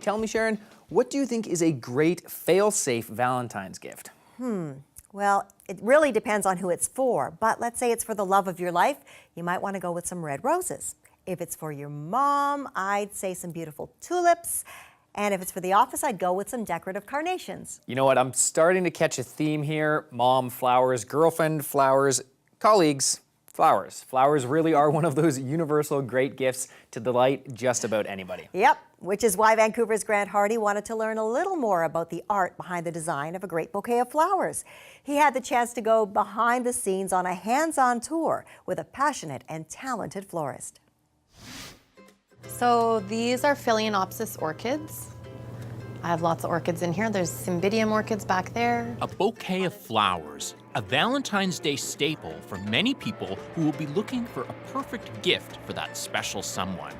Tell me, Sharon, what do you think is a great fail-safe Valentine's gift? Well, it really depends on who it's for, but let's say it's for the love of your life, you might want to go with some red roses. If it's for your mom, I'd say some beautiful tulips. And if it's for the office, I'd go with some decorative carnations. You know what, I'm starting to catch a theme here. Mom, flowers, girlfriend, flowers, colleagues, flowers. Flowers really are one of those universal great gifts to delight just about anybody. Yep, which is why Vancouver's Grant Hardy wanted to learn a little more about the art behind the design of a great bouquet of flowers. He had the chance to go behind the scenes on a hands-on tour with a passionate and talented florist. So these are Phalaenopsis orchids. I have lots of orchids in here. There's Cymbidium orchids back there. A bouquet of flowers, a Valentine's Day staple for many people who will be looking for a perfect gift for that special someone.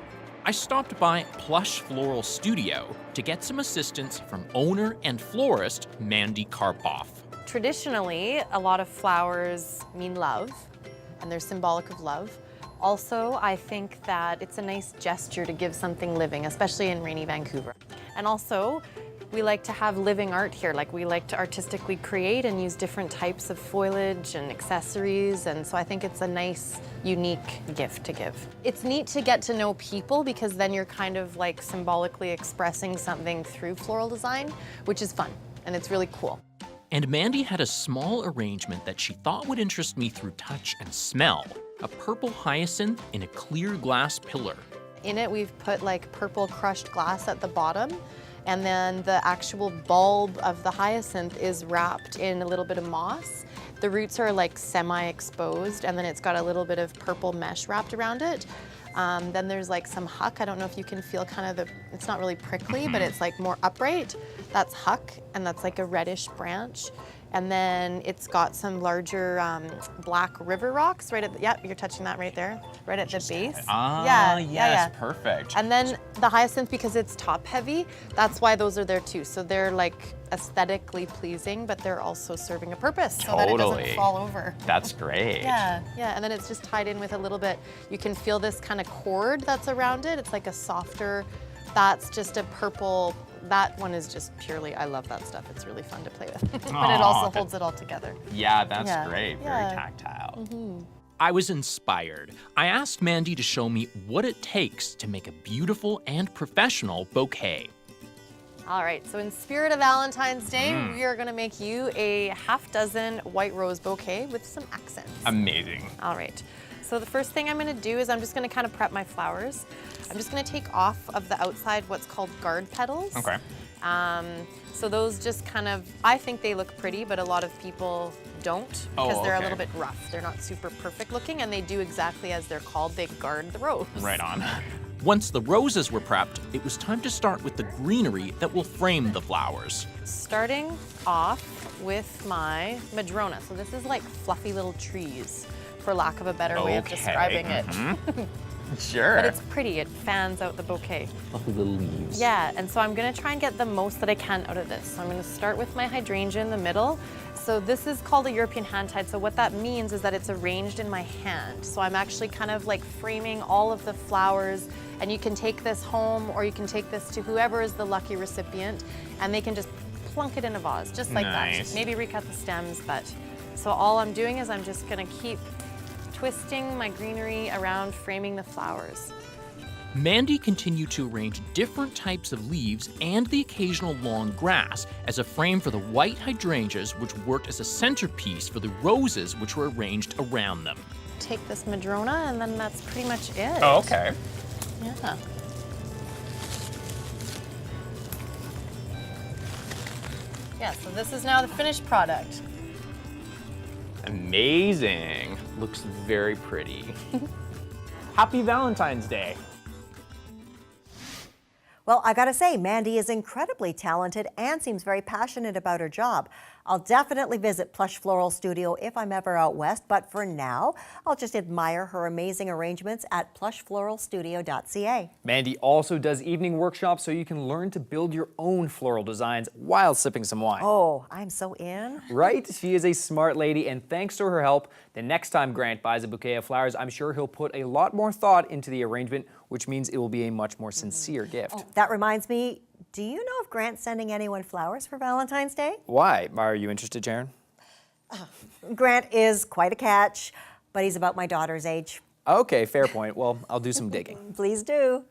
I stopped by Plush Floral Studio to get some assistance from owner and florist Mandy Karpoff. Traditionally, a lot of flowers mean love, and they're symbolic of love. Also, I think that it's a nice gesture to give something living, especially in rainy Vancouver. And also, we like to have living art here. Like, we like to artistically create and use different types of foliage and accessories, and so I think it's a nice, unique gift to give. It's neat to get to know people because then you're kind of like symbolically expressing something through floral design, which is fun, and it's really cool. And Mandy had a small arrangement that she thought would interest me through touch and smell. A purple hyacinth in a clear glass pillar. In it, we've put like purple crushed glass at the bottom, and then the actual bulb of the hyacinth is wrapped in a little bit of moss. The roots are like semi-exposed, and then it's got a little bit of purple mesh wrapped around it. Then there's like some huck. I don't know if you can feel kind of it's not really prickly, but it's like more upright. That's huck, and that's like a reddish branch. And then it's got some larger black river rocks right at the, yep, you're touching that right there, right at the base. Ah, yes, perfect. And then the hyacinth, because it's top heavy, that's why those are there too. So they're like aesthetically pleasing, but they're also serving a purpose so that it doesn't fall over. That's great. Yeah, and then it's just tied in with a little bit, you can feel this kind of cord that's around it. It's like a softer, that's just a purple. That one is just purely, I love that stuff. It's really fun to play with. But it also holds it all together. Yeah, that's great. Very tactile. I was inspired. I asked Mandy to show me what it takes to make a beautiful and professional bouquet. All right, so in spirit of Valentine's Day, we are gonna make you a half-dozen white rose bouquet with some accents. Amazing. All right, so the first thing I'm gonna do is I'm just gonna kind of prep my flowers. I'm just gonna take off of the outside what's called guard petals. Okay. So those just kind of, I think they look pretty, but a lot of people don't because they're a little bit rough. They're not super perfect looking, and they do exactly as they're called. They guard the rose. Right on. Once the roses were prepped, it was time to start with the greenery that will frame the flowers. Starting off with my madrona. So this is like fluffy little trees, for lack of a better way of describing it. Sure. But it's pretty, it fans out the bouquet. Fluffy little leaves. Yeah, and so I'm gonna try and get the most that I can out of this. So I'm gonna start with my hydrangea in the middle. So this is called a European hand-tied. So what that means is that it's arranged in my hand. So I'm actually kind of like framing all of the flowers, and you can take this home or you can take this to whoever is the lucky recipient, and they can just plunk it in a vase, just like that. Maybe recut the stems, but. So all I'm doing is I'm just gonna keep twisting my greenery around framing the flowers. Mandy continued to arrange different types of leaves and the occasional long grass as a frame for the white hydrangeas, which worked as a centerpiece for the roses which were arranged around them. Take this madrona, and then that's pretty much it. Oh, okay. Yeah. Yeah, so this is now the finished product. Amazing. Looks very pretty. Happy Valentine's Day. Well, I gotta say, Mandy is incredibly talented and seems very passionate about her job. I'll definitely visit Plush Floral Studio if I'm ever out west, but for now, I'll just admire her amazing arrangements at plushfloralstudio.ca. Mandy also does evening workshops so you can learn to build your own floral designs while sipping some wine. Oh, I'm so in. Right? She is a smart lady, and thanks to her help, the next time Grant buys a bouquet of flowers, I'm sure he'll put a lot more thought into the arrangement, which means it will be a much more sincere gift. Oh, that reminds me, Do you know if Grant's sending anyone flowers for Valentine's Day? Why? Are you interested, Sharon? Grant is quite a catch, but he's about my daughter's age. Okay, fair point. Well, I'll do some digging. Please do.